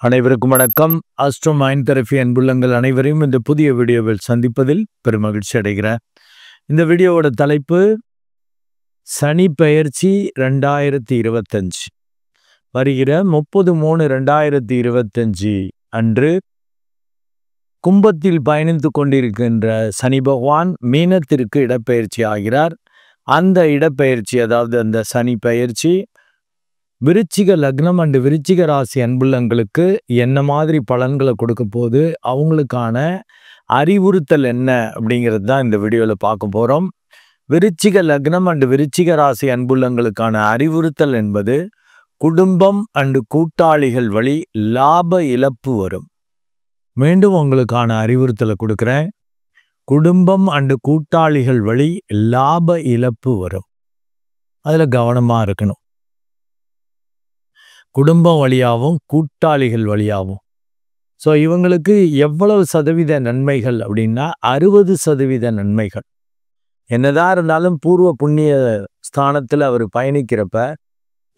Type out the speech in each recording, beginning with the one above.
அனைவருக்கும் வணக்கம். Astro mind therapy அன்புள்ளங்கள் அனைவரையும் இந்த புதிய வீடியோவில் சந்திப்பதில் பெருமகிழ்ச்சி அடைகிறேன். இந்த வீடியோவோட தலைப்பு சனி பெயர்ச்சி 2025 வருகிற 30/3/2025 அன்று கும்பத்தில் பயணித்து கொண்டிருக்கின்ற சனி பகவான் மீனத்திற்கு இடப்பெயர்ச்சி ஆகிறார். அந்த இடப்பெயர்ச்சி, அதாவது அந்த சனி பெயர்ச்சி விருச்சிக லக்னம் அண்டு விருச்சிக ராசி அன்புள்ளங்களுக்கு என்ன மாதிரி பலன்களை கொடுக்க போது, அவங்களுக்கான அறிவுறுத்தல் என்ன அப்படிங்கிறது தான் இந்த வீடியோவில் பார்க்க போகிறோம். விருச்சிக லக்னம் அண்டு விருச்சிக ராசி அன்புள்ளங்களுக்கான அறிவுறுத்தல் என்பது குடும்பம் அண்டு கூட்டாளிகள் வழி லாப இழப்பு வரும். மீண்டும் உங்களுக்கான அறிவுறுத்தலை கொடுக்குறேன். குடும்பம் அண்டு கூட்டாளிகள் வழி லாப இழப்பு வரும். அதில் கவனமாக இருக்கணும். குடும்பம் வழியாகவும் கூட்டாளிகள் வழியாகவும். ஸோ இவங்களுக்கு எவ்வளவு சதவீத நன்மைகள் அப்படின்னா 60% நன்மைகள். என்னதான் இருந்தாலும் பூர்வ புண்ணிய ஸ்தானத்தில் அவர் பயணிக்கிறப்ப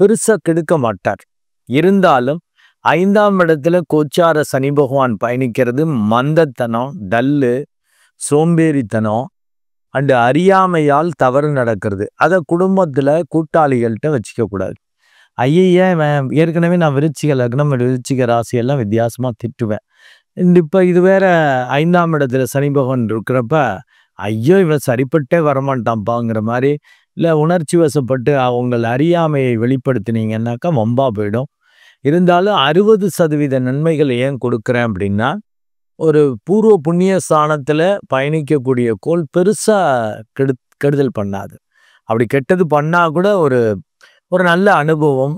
பெருசாக கெடுக்க மாட்டார். இருந்தாலும் 5ஆம் இடத்துல கோச்சார சனி பகவான் பயணிக்கிறது மந்தத்தனம், டல்லு, சோம்பேறித்தனம் அண்டு அறியாமையால் தவறு நடக்கிறது. அதை குடும்பத்தில் கூட்டாளிகள்கிட்ட வச்சுக்க கூடாது. ஏற்கனவே நான் விருச்சிக லக்னம் விருச்சிக ராசியெல்லாம் வித்தியாசமாக திட்டுவேன். இப்போ இது வேற 5ஆம் இடத்துல சனி பகவான் இருக்கிறப்ப இவன் சரிப்பட்டே வரமாட்டான்ப்பாங்கிற மாதிரி, இல்லை உணர்ச்சி வசப்பட்டு அவங்கள் அறியாமையை வெளிப்படுத்தினீங்கன்னாக்கா வம்பா போயிடும். இருந்தாலும் 60% நன்மைகள் ஏன் கொடுக்குறேன் அப்படின்னா, ஒரு பூர்வ புண்ணிய ஸ்தானத்தில் பயணிக்கக்கூடிய கோள் பெருசாக கெடுதல் பண்ணாது. அப்படி கெட்டது பண்ணால் கூட ஒரு நல்ல அனுபவம்,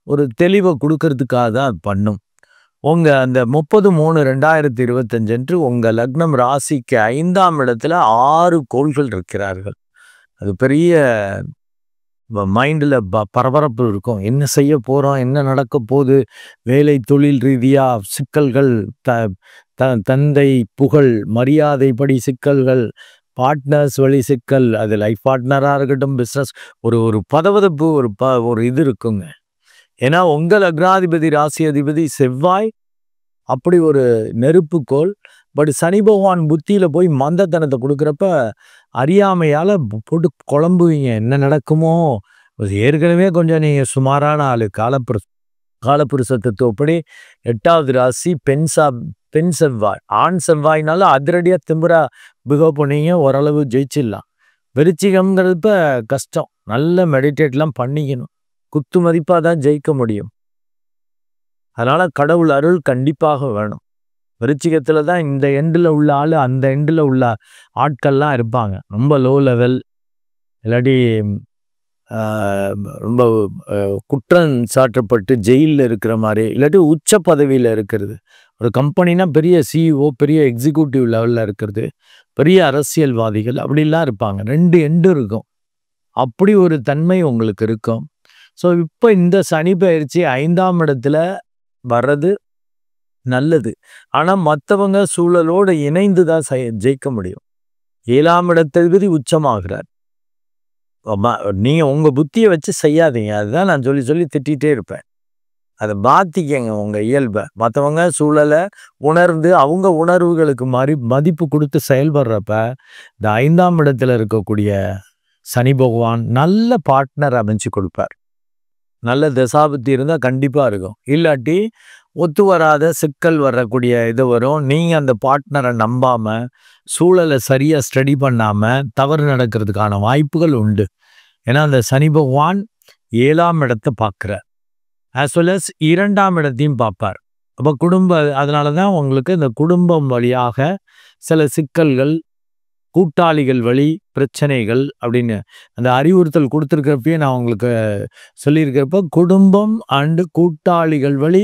ஒரு தெளிவை கொடுக்கறதுக்காக தான் அது பண்ணும். உங்கள் அந்த 30/3/2025 அன்று உங்கள் லக்னம் ராசிக்கு 5ஆம் இடத்துல 6 கோள்கள் இருக்கிறார்கள். அது பெரிய மைண்டில் பரபரப்பு இருக்கும். என்ன செய்ய போகிறோம், என்ன நடக்க போகுது, வேலை தொழில் ரீதியாக சிக்கல்கள், தந்தை புகழ் மரியாதைப்படி சிக்கல்கள், பார்ட்னர்ஸ் வழி சிக்கல், அது லைஃப் பார்ட்னராக இருக்கட்டும், பிஸ்னஸ், ஒரு பதவதப்பு, ஒரு இது இருக்குங்க. ஏன்னா உங்கள் லக்னாதிபதி ராசி அதிபதி செவ்வாய் அப்படி ஒரு நெருப்புக்கோள். பட் சனி பகவான் புத்தியில் போய் மந்தத்தனத்தை கொடுக்குறப்ப அறியாமையால் போட்டு குழம்புவீங்க. என்ன நடக்குமோ, ஏற்கனவே கொஞ்சம் நீங்கள் சுமாரான ஆள். காலப்புருஷ தத்துவப்படி 8வது ராசி பெண் செவ்வாய். ஆண் செவ்வாய்னால அதிரடியாக திம்புரா பிகவ் பண்ணீங்க, ஓரளவு ஜெயிச்சிடலாம். விருச்சிகம்ங்கிறப்ப கஷ்டம். நல்ல மெடிடேட்லாம் பண்ணிக்கணும். குத்து மதிப்பாக தான் ஜெயிக்க முடியும். அதனால் கடவுள் அருள் கண்டிப்பாக வேணும். விருச்சிகத்தில் தான் இந்த எண்டில் உள்ள ஆள் அந்த எண்டில் உள்ள ஆட்கள்லாம் இருப்பாங்க. ரொம்ப லோ லெவல், இல்லாட்டி ரொம்ப குற்றம் சாட்டப்பட்டு ஜெயிலில் இருக்கிற மாதிரி, இல்லாட்டி உச்ச பதவியில் இருக்கிறது. ஒரு கம்பெனினா பெரிய சிஇஓ, பெரிய எக்ஸிக்யூட்டிவ் லெவலில் இருக்கிறது, பெரிய அரசியல்வாதிகள் அப்படிலாம் இருப்பாங்க. 2 எண்டு இருக்கும். அப்படி ஒரு தன்மை உங்களுக்கு இருக்கும். ஸோ இப்போ இந்த சனி பெயர்ச்சி 5ஆம் இடத்துல வர்றது நல்லது. ஆனால் மற்றவங்க சூழலோடு இணைந்து தான் ஜெயிக்க முடியும். 7ஆம் இடத்ததிபதி உச்சமாகிறார். நீங்கள் உங்கள் புத்தியை வச்சு செய்யாதீங்க. அதுதான் நான் சொல்லி திட்டிகிட்டே இருப்பேன். அதை மாற்றிக்கங்க உங்கள் இயல்பை. மற்றவங்க சூழலை உணர்ந்து அவங்க உணர்வுகளுக்கு மதிப்பு கொடுத்து செயல்படுறப்ப இந்த 5ஆம் இடத்துல இருக்கக்கூடிய சனி பகவான் நல்ல பார்ட்னர் அமைச்சு கொடுப்பார். நல்ல தசாபுத்தி இருந்தால் கண்டிப்பாக இருக்கும். இல்லாட்டி ஒத்து வராத சிக்கல் வரக்கூடிய இது வரும். நீங்கள் அந்த பார்ட்னரை நம்பாமல் சூழலை சரியாக ஸ்டடி பண்ணாமல் தவறு நடக்கிறதுக்கான வாய்ப்புகள் உண்டு. ஏன்னா அந்த சனி பகவான் 7ஆம் இடத்தை பார்க்குறார், ஆஸ் வெல் அஸ் 2ஆம் இடத்தையும் பார்ப்பார். அப்போ அதனால தான் உங்களுக்கு இந்த குடும்பம் வழியாக சில சிக்கல்கள், கூட்டாளிகள் வழி பிரச்சனைகள் அப்படின்னு அந்த அறிவுறுத்தல் கொடுத்துருக்கிறப்பயே நான் உங்களுக்கு சொல்லியிருக்கிறப்ப குடும்பம் அண்டு கூட்டாளிகள் வழி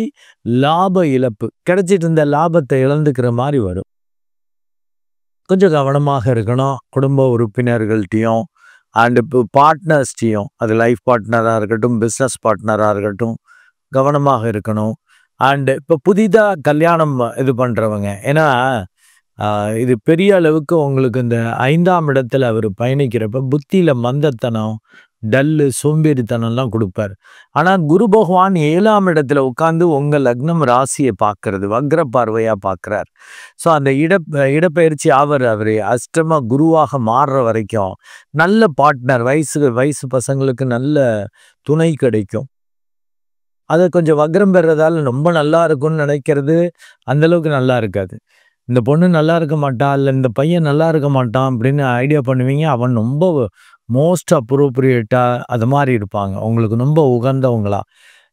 லாப இழப்பு கிடைச்சிட்டு இருந்த லாபத்தை இழந்துக்கிற மாதிரி வரும். கொஞ்சம் கவனமாக இருக்கணும். குடும்ப உறுப்பினர்கள்ட்டையும் அண்டு இப்போ பார்ட்னர்ஸ்டையும், அது லைஃப் பார்ட்னராக இருக்கட்டும், பிஸ்னஸ் பார்ட்னராக இருக்கட்டும், கவனமாக இருக்கணும். அண்டு இப்போ புதிதாக கல்யாணம் இது பண்ணுறவங்க, ஏன்னா இது பெரிய அளவுக்கு உங்களுக்கு இந்த 5ஆம் இடத்துல அவர் பயணிக்கிறப்ப புத்தியில் மந்தத்தனம், டல்லு, சோம்பேறித்தனம்லாம் குடுப்பாரு. ஆனா குரு பகவான் 7ஆம் இடத்துல உட்கார்ந்து உங்க லக்னம் ராசிய பார்க்கிறது. வக்ர பார்வையா பார்க்கிறார். ஸோ அந்த இடப்பெயர்ச்சி அவரு அஷ்டம குருவாக மாறுற வரைக்கும் நல்ல பார்ட்னர் வயசு பசங்களுக்கு நல்ல துணை கிடைக்கும். அது கொஞ்சம் வக்ரம் பெறதால ரொம்ப நல்லா இருக்கும்னு நினைக்கிறது அந்த அளவுக்கு நல்லா இருக்காது. இந்த பொண்ணு நல்லா இருக்க மாட்டா, இல்ல இந்த பையன் நல்லா இருக்க மாட்டான் அப்படின்னு ஐடியா பண்ணுவீங்க. அவன் ரொம்ப மோஸ்ட் அப்ரோப்ரியேட்டா அது மாரி இருப்பாங்க. உங்களுக்கு ரொம்ப உகந்தவங்களா.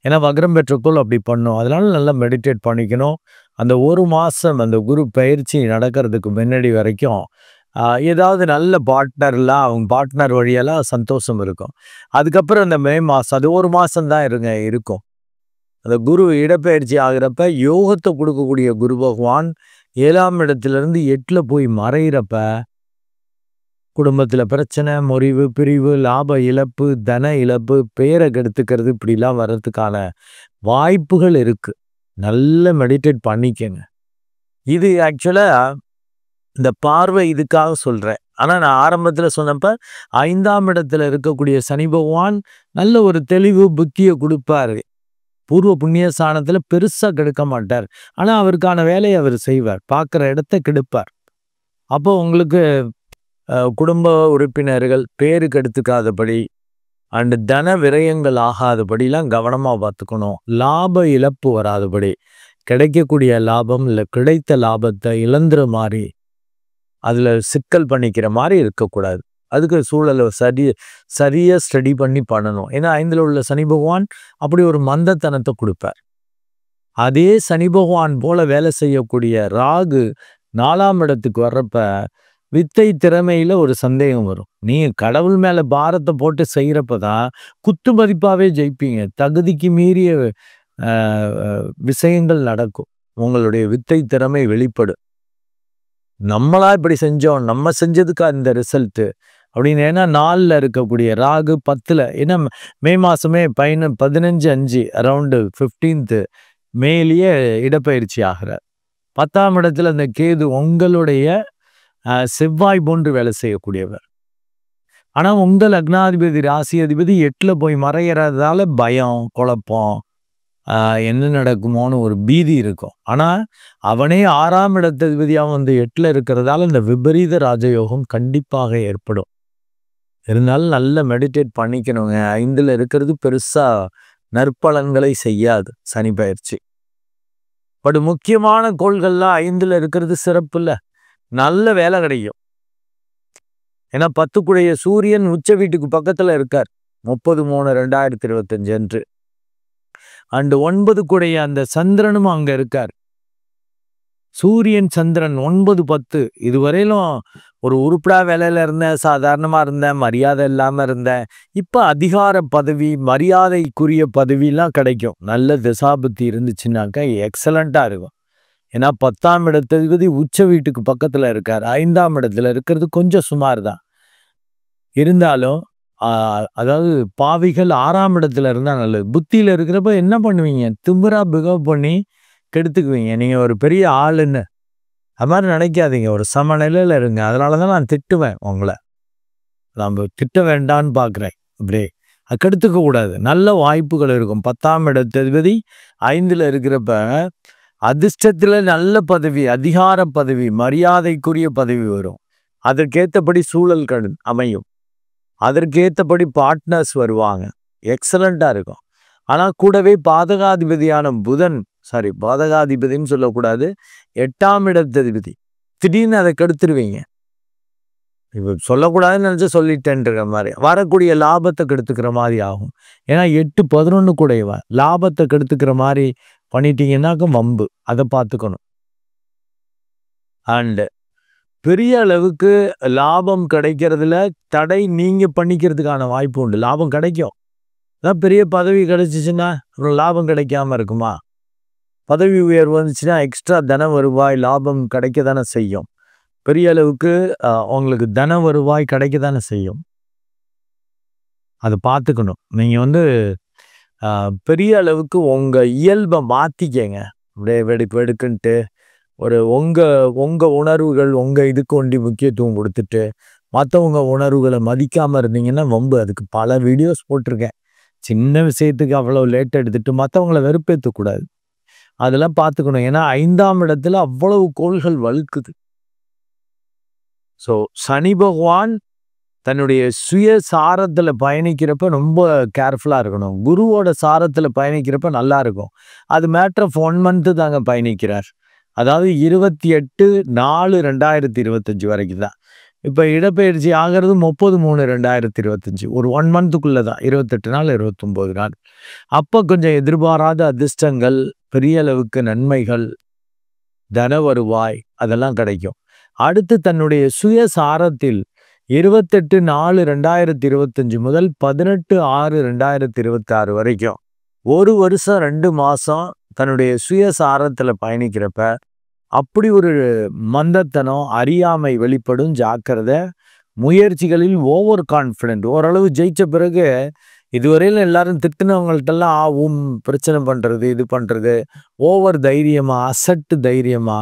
ஏன்னா வக்ரம் பெற்றக்குள் அப்படி பண்ணும். அதனால நல்லா மெடிடேட் பண்ணிக்கணும். அந்த 1 மாசம் அந்த குரு பயிற்சி நடக்கிறதுக்கு முன்னாடி வரைக்கும் ஏதாவது நல்ல பார்ட்னர்லாம் அவங்க பார்ட்னர் வழியெல்லாம் சந்தோஷம் இருக்கும். அதுக்கப்புறம் அந்த மே மாசம் அது 1 மாசம் தான் இருக்கும். அந்த குரு இடப்பெயர்ச்சி ஆகிறப்ப யோகத்தை கொடுக்கக்கூடிய குரு பகவான் 7ஆம் இடத்திலிருந்து 8ல போய் மறையிறப்ப குடும்பத்தில் பிரச்சனை, முறிவு, பிரிவு, லாப இழப்பு, தன இழப்பு, பேரை கெடுத்துக்கிறது இப்படிலாம் வர்றதுக்கான வாய்ப்புகள் இருக்கு. நல்ல மெடிடேட் பண்ணிக்கங்க. இது ஆக்சுவலா இந்த பார்வை இதுக்காக சொல்றேன். ஆனா நான் ஆரம்பத்தில் சொன்னப்ப 5ஆம் இடத்துல இருக்கக்கூடிய சனி பகவான் நல்ல ஒரு தெளிவு புத்தியை கொடுப்பாரு. பூர்வ புண்ணிய ஸ்தானத்துல பெருசா கெடுக்க மாட்டார். ஆனா அவருக்கான வேலையை அவர் செய்வார். பார்க்குற இடத்த கெடுப்பார். அப்போ உங்களுக்கு குடும்ப உறுப்பினர்கள் பேரு கெடுத்துக்காதபடி அண்ட் தன விரயங்கள் ஆகாதபடிலாம் கவனமா பார்த்துக்கணும். லாப இழப்பு வராதபடி கிடைக்கக்கூடிய லாபம் இல்லை கிடைத்த லாபத்தை இழந்துற மாதிரி அதுல சிக்கல் பண்ணிக்கிற மாதிரி இருக்கக்கூடாது. அதுக்கு சூழலை சரியா ஸ்டடி பண்ணி பண்ணணும். ஏன்னா 5ல் உள்ள சனி பகவான் அப்படி ஒரு மந்தத்தனத்தை கொடுப்பார். அதே சனி பகவான் போல வேலை செய்யக்கூடிய ராகு 4ஆம் இடத்துக்கு வர்றப்ப வித்தை திறமையில ஒரு சந்தேகம் வரும். நீங்க கடவுள் மேல பாரத்தை போட்டு செய்யறப்பதான் குத்து மதிப்பாவே ஜெயிப்பீங்க. தகுதிக்கு மீறிய விஷயங்கள் நடக்கும். உங்களுடைய வித்தை திறமை வெளிப்படும். நம்மளா இப்படி செஞ்சோம், நம்ம செஞ்சதுக்கு அந்த ரிசல்ட் அப்படின்னு. ஏன்னா 4ல் இருக்கக்கூடிய ராகு 10ல் ஏன்னா மே மாசமே 15/5 அரௌண்டு 15th மேலேயே இடப்பெயர்ச்சி ஆகிறார். 10ஆம் இடத்துல அந்த கேது உங்களுடைய செவ்வாய் போன்று வேலை செய்யக்கூடியவர். ஆனா உங்க லக்னாதிபதி ராசி அதிபதி 8ல போய் மறையறதால பயம், குழப்பம், என்ன நடக்குமோன்னு ஒரு பீதி இருக்கும். ஆனா அவனே 6ஆம் இடத்ததிபதியாக வந்து 8ல இருக்கிறதால இந்த விபரீத ராஜயோகம் கண்டிப்பாக ஏற்படும். இருந்தாலும் நல்ல மெடிடேட் பண்ணிக்கணுங்க. 5ல் இருக்கிறது பெருசா நற்பலன்களை செய்யாது சனி பயிற்சி. பட் முக்கியமான கோள்கள்லாம் 5ல் இருக்கிறது சிறப்பு இல்லை. நல்ல வேலை கிடைக்கும். ஏன்னா 10க்குடைய சூரியன் உச்ச வீட்டுக்கு பக்கத்துல இருக்கார் 30/3/2025 அன்று. அண்ட் 9க்குடைய அந்த சந்திரனும் அங்க இருக்கார். சூரியன் சந்திரன் 9-10 இதுவரையிலும் ஒரு உருப்படா வேலையில இருந்தேன், சாதாரணமா இருந்தேன், மரியாதை இல்லாம இருந்தேன். இப்ப அதிகார பதவி, மரியாதைக்குரிய பதவிலாம் கிடைக்கும். நல்ல திசாபுத்தி இருந்துச்சுன்னாக்கா எக்ஸலண்டா இருக்கும். ஏன்னா 10ஆம் இடத்ததிபதி உச்ச வீட்டுக்கு பக்கத்துல இருக்கார். 5ஆம் இடத்துல இருக்கிறது கொஞ்சம் சுமார் தான். இருந்தாலும் அதாவது பாவிகள் 6ஆம் இடத்துல இருந்தா நல்லது. புத்தியில இருக்கிறப்ப என்ன பண்ணுவீங்க? திமிரா பிகவ் பண்ணி கெடுத்துக்குவீங்க. நீங்க ஒரு பெரிய ஆளுன்னு அது மாதிரி நினைக்காதீங்க. ஒரு சமநிலையில இருங்க. அதனாலதான் நான் திட்டுவேன் உங்களை. நம்ம திட்ட வேண்டான்னு பார்க்குறேன். அப்படியே கெடுத்துக்க கூடாது. நல்ல வாய்ப்புகள் இருக்கும். 10ஆம் இடத்ததிபதி 5ல் இருக்கிறப்ப அதிர்ஷ்டத்துல நல்ல பதவி, அதிகார பதவி, மரியாதைக்குரிய பதவி வரும். அதற்கேற்றபடி சூழல்கள் அமையும். அதற்கேற்றபடி பார்ட்னர்ஸ் வருவாங்க. எக்ஸலண்டா இருக்கும். ஆனா கூடவே பாதகாதிபதியான புதன், பாதகாதிபதினு சொல்லக்கூடாது, 8ஆம் இடத்ததிபதி திடீர்னு அதை கெடுத்துருவீங்க. இப்ப சொல்லக்கூடாதுன்னு நினைச்சு சொல்லிட்டேன்ற மாதிரி வரக்கூடிய லாபத்தை கெடுத்துக்கிற மாதிரி ஆகும். ஏன்னா 8-11 கூடவா லாபத்தை கெடுத்துக்கிற மாதிரி பண்ணிட்டீங்கன்னாக்க வம்பு. அதை பார்த்துக்கணும். அண்ட் பெரிய அளவுக்கு லாபம் கிடைக்கிறதுல தடை நீங்க பண்ணிக்கிறதுக்கான வாய்ப்பு உண்டு. லாபம் கிடைக்கும். அதான் பெரிய பதவி கிடைச்சிச்சுன்னா அப்புறம் லாபம் கிடைக்காம இருக்குமா? பதவி உயர்வு வந்துச்சுன்னா எக்ஸ்ட்ரா தன வருவாய் லாபம் கிடைக்க தானே செய்யும். பெரிய அளவுக்கு உங்களுக்கு தன வருவாய் கிடைக்க தானே செய்யும். அதை பார்த்துக்கணும். நீங்க பெரிய அளவுக்கு உங்க இயல்பை மாத்திக்கங்க. அப்படியே வெடுக்குன்ட்டு ஒரு உங்க உணர்வுகள் உங்க இதுக்கு ஒண்டி முக்கியத்துவம் கொடுத்துட்டு மற்றவங்க உணர்வுகளை மதிக்காமல் இருந்தீங்கன்னா வம்பு. அதுக்கு பல வீடியோஸ் போட்டிருக்கேன். சின்ன விஷயத்துக்கு அவ்வளோ லேட் எடுத்துட்டு மற்றவங்கள வெறுப்பேற்றக்கூடாது. அதெல்லாம் பார்த்துக்கணும். ஏன்னா 5ஆம் இடத்துல அவ்வளவு கோள்கள் வலுக்குது. ஸோ சனி பகவான் தன்னுடைய சுய சாரத்தில் பயணிக்கிறப்ப ரொம்ப கேர்ஃபுல்லாக இருக்கணும். குருவோட சாரத்தில் பயணிக்கிறப்ப நல்லா இருக்கும். அது மேட்டர் ஆஃப் 1 மந்த்து தாங்க பயணிக்கிறார். அதாவது 28/4/2025 வரைக்கும் தான். இப்போ இடப்பெயர்ச்சி ஆகிறது 30/3/2025. ஒரு 1 மந்த்துக்குள்ளே தான். 28 நாள் 29 நாள். அப்போ கொஞ்சம் எதிர்பாராத அதிர்ஷ்டங்கள், பெரிய அளவுக்கு நன்மைகள், தன வருவாய் அதெல்லாம் கிடைக்கும். அடுத்து தன்னுடைய சுய சாரத்தில் 28/4/2025 முதல் 18/6/2026 வரைக்கும் 1 வருஷம் 2 மாதம் தன்னுடைய சுய சாரத்தில் பயணிக்கிறப்ப அப்படி ஒரு மந்தத்தனம், அறியாமை வெளிப்படும். ஜாக்கிரதை. முயற்சிகளில் ஓவர் கான்ஃபிடென்ட். ஓரளவு ஜெயிச்ச பிறகு இதுவரையில் எல்லாரும் திட்டினவங்கள்ட்டெல்லாம் பிரச்சனை பண்ணுறது, இது பண்ணுறது, ஓவர் தைரியமா, அசட்டு தைரியமா,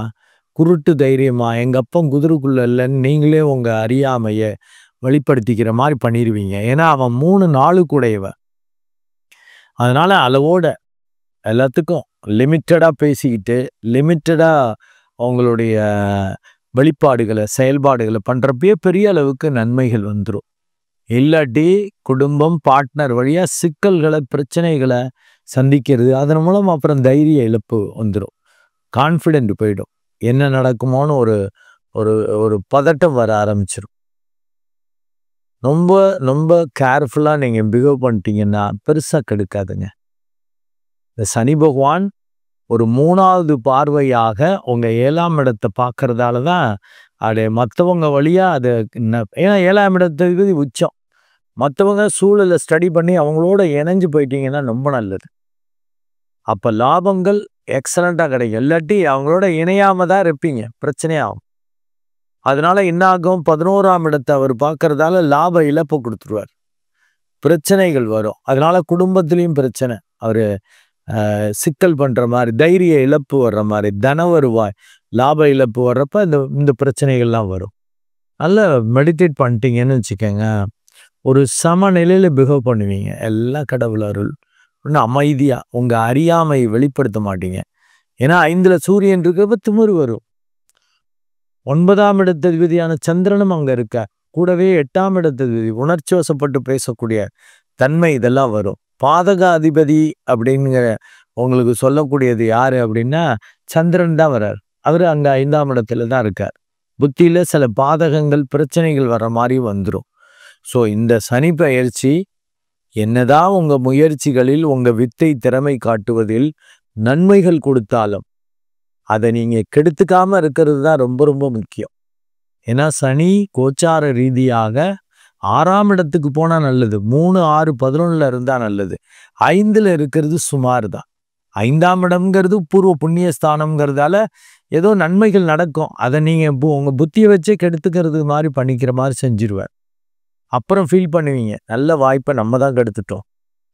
குருட்டு தைரியமா, எங்கள் அப்பன் குதிரைக்குள்ள இல்லைன்னு நீங்களே உங்கள் அறியாமையை வெளிப்படுத்திக்கிற மாதிரி பண்ணிடுவீங்க. ஏன்னா அவன் 3 நாளுக்கு உடையவன். அதனால அளவோட எல்லாத்துக்கும் லிமிட்டடாக பேசிக்கிட்டு லிமிட்டடாக அவங்களுடைய வெளிப்பாடுகளை, செயல்பாடுகளை பண்ணுறப்பயே பெரிய அளவுக்கு நன்மைகள் வந்துடும். இல்லாட்டி குடும்பம், பார்ட்னர் வழியாக சிக்கல்களை, பிரச்சனைகளை சந்திக்கிறது. அதன் மூலம் அப்புறம் தைரிய இழப்பு வந்துடும். கான்ஃபிடென்ட் போயிடும். என்ன நடக்குமோன்னு ஒரு ஒரு ஒரு பதட்டம் வர ஆரம்பிச்சிடும். ரொம்ப ரொம்ப கேர்ஃபுல்லாக நீங்கள் பிஹேவ் பண்ணிட்டீங்கன்னா பெருசாக கெடுக்காதுங்க. இந்த சனி பகவான் ஒரு 3வது பார்வையாக உங்கள் 7ஆம் இடத்தை பார்க்கறதால தான் அது மற்றவங்க வழியாக அது ஏன்னா 7ஆம் இடத்துக்கு உச்சம். மற்றவங்க சூழலை ஸ்டடி பண்ணி அவங்களோட இணைஞ்சு போயிட்டீங்கன்னா ரொம்ப நல்லது. அப்போ லாபங்கள் எக்ஸலண்ட்டாக கிடைக்கும். இல்லாட்டி அவங்களோட இணையாமல் தான் இருப்பீங்க, பிரச்சனையாகும். அதனால என்ன ஆகும்? 11ஆம் இடத்தை அவர் பார்க்கறதால லாப இழப்பு கொடுத்துருவார். பிரச்சனைகள் வரும். அதனால குடும்பத்திலையும் பிரச்சனை. அவர் சிக்கல் பண்ணுற மாதிரி, தைரிய இழப்பு வர்ற மாதிரி, தன வருவாய், லாப இழப்பு வர்றப்ப இந்த பிரச்சனைகள்லாம் வரும். நல்லா மெடிடேட் பண்ணிட்டீங்கன்னு வச்சுக்கோங்க, ஒரு சமநிலையில் பிஹேவ் பண்ணுவீங்க. எல்லாம் கடவுள் அருள். இன்னும் அமைதியாக உங்கள் அறியாமை வெளிப்படுத்த மாட்டீங்க. ஏன்னா 5ல் சூரியன் இருக்கிறப்ப திமிரு வரும். 9ஆம் இடத்ததிபதியான சந்திரனும் அங்கே இருக்க, கூடவே 8ஆம் இடத்ததிபதி உணர்ச்சி வசப்பட்டு பேசக்கூடிய தன்மை, இதெல்லாம் வரும். பாதக அதிபதி அப்படிங்கிற உங்களுக்கு சொல்லக்கூடியது யாரு அப்படின்னா சந்திரன் தான் வர்றார். அவர் அங்கே 5ஆம் இடத்துல தான் இருக்கார். புத்தியில் சில பாதகங்கள், பிரச்சனைகள் வர்ற மாதிரி வந்துடும். ஸோ இந்த சனி பெயர்ச்சி என்னதான் உங்கள் முயற்சிகளில் உங்கள் வித்தை திறமை காட்டுவதில் நன்மைகள் கொடுத்தாலும் அதை நீங்கள் கெடுத்துக்காமல் இருக்கிறது தான் ரொம்ப ரொம்ப முக்கியம். ஏன்னா சனி கோச்சார ரீதியாக 6ஆம் இடத்துக்கு போனால் நல்லது. 3, 6, 11 இருந்தால் நல்லது. 5ல் இருக்கிறது சுமார் தான். 5ஆம் இடம்ங்கிறது பூர்வ புண்ணிய ஸ்தானம்ங்கிறதால ஏதோ நன்மைகள் நடக்கும். அதை நீங்கள் உங்கள் புத்தியை வச்சே கெடுத்துக்கிறது மாதிரி பண்ணிக்கிற மாதிரி செஞ்சிருவார். அப்புறம் ஃபீல் பண்ணுவீங்க, நல்ல வாய்ப்பை நம்ம தான் கெடுத்துட்டோம்,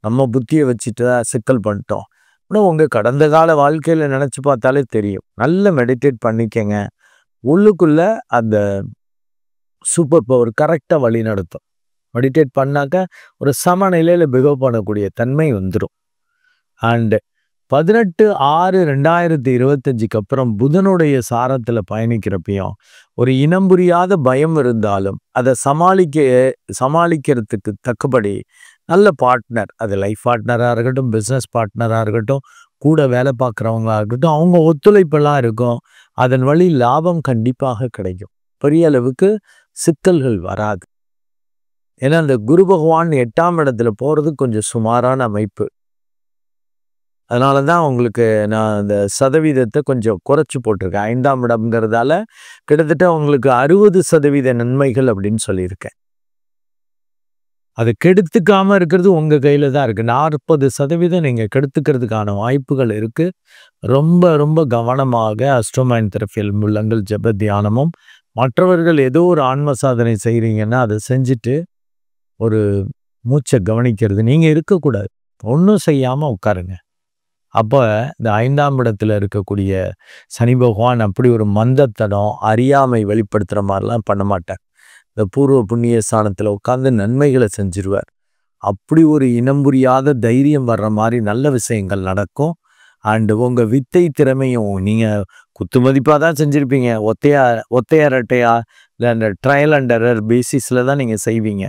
நம்ம புத்தியை வச்சுட்டு தான் சிக்கல் பண்ணிட்டோம். ஆனால் உங்கள் கடந்த கால வாழ்க்கையில் நினச்சி பார்த்தாலே தெரியும். நல்ல மெடிடேட் பண்ணிக்கங்க. உள்ளுக்குள்ளே அந்த சூப்பர் பவர் கரெக்டாக வழி நடத்தும். மெடிடேட் பண்ணாக்க ஒரு சமநிலையில் பிஹேவ் பண்ணக்கூடிய தன்மை வந்துடும். அண்டு 18/6/2025 அப்புறம் புதனுடைய சாரத்தில் பயணிக்கிறப்பையும் ஒரு இனம் புரியாத பயம் இருந்தாலும் அதை சமாளிக்கிறதுக்கு தக்கபடி நல்ல பார்ட்னர், அது லைஃப் பார்ட்னராக இருக்கட்டும், பிஸ்னஸ் பார்ட்னராக இருக்கட்டும், கூட வேலை பார்க்குறவங்களா இருக்கட்டும், அவங்க ஒத்துழைப்பெல்லாம் இருக்கும். அதன் வழி லாபம் கண்டிப்பாக கிடைக்கும். பெரிய அளவுக்கு சிக்கல்கள் வராது. ஏன்னா அந்த குரு பகவான் 8ஆம் இடத்துல போகிறது கொஞ்சம் சுமாரான அமைப்பு. அதனால தான் உங்களுக்கு நான் அந்த சதவீதத்தை கொஞ்சம் குறைச்சி போட்டிருக்கேன். 5ஆம் இடம்ங்கிறதால கிட்டத்தட்ட உங்களுக்கு 60% நன்மைகள் அப்படின்னு சொல்லியிருக்கேன். அது கெடுத்துக்காமல் இருக்கிறது உங்கள் கையில் தான் இருக்குது. 40% நீங்கள் கெடுத்துக்கிறதுக்கான வாய்ப்புகள் இருக்குது. ரொம்ப ரொம்ப கவனமாக அஸ்ட்ரோமைன் தெரபியில் உள்ளங்கள் ஜப தியானமும், மற்றவர்கள் ஏதோ ஒரு ஆன்ம சாதனை செய்கிறீங்கன்னா அதை செஞ்சுட்டு ஒரு மூச்சை கவனிக்கிறது. நீங்கள் இருக்கக்கூடாது, ஒன்றும் செய்யாமல் உட்காருங்க. அப்போ இந்த 5ஆம் இடத்துல இருக்கக்கூடிய சனி பகவான் அப்படி ஒரு மந்தத்தனம், அறியாமை வெளிப்படுத்துகிற மாதிரிலாம் பண்ண மாட்டார். இந்த பூர்வ புண்ணிய ஸ்தானத்தில் உட்காந்து நன்மைகளை செஞ்சிருவார். அப்படி ஒரு இனம் புரியாத தைரியம் வர்ற மாதிரி நல்ல விஷயங்கள் நடக்கும். அண்டு உங்கள் வித்தை திறமையும் நீங்கள் குத்து மதிப்பாக தான் செஞ்சுருப்பீங்க. ஒத்தையா ரெட்டையா இல்லை அந்த ட்ரையல் அண்ட் எரர் பேசிஸில் தான் நீங்கள் செய்வீங்க.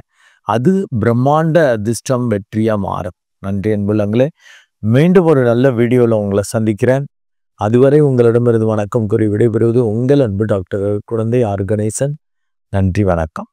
அது பிரம்மாண்ட அதிர்ஷ்டம் வெற்றியாக மாறும். நன்றி அன்புள்ளங்களே. மீண்டும் ஒரு நல்ல வீடியோவில் உங்களை சந்திக்கிறேன். அதுவரை உங்களிடமிருந்து வணக்கம் கூறி விடைபெறுவது உங்கள் அன்பு டாக்டர் குழந்தை ஆர் கணேசன். நன்றி, வணக்கம்.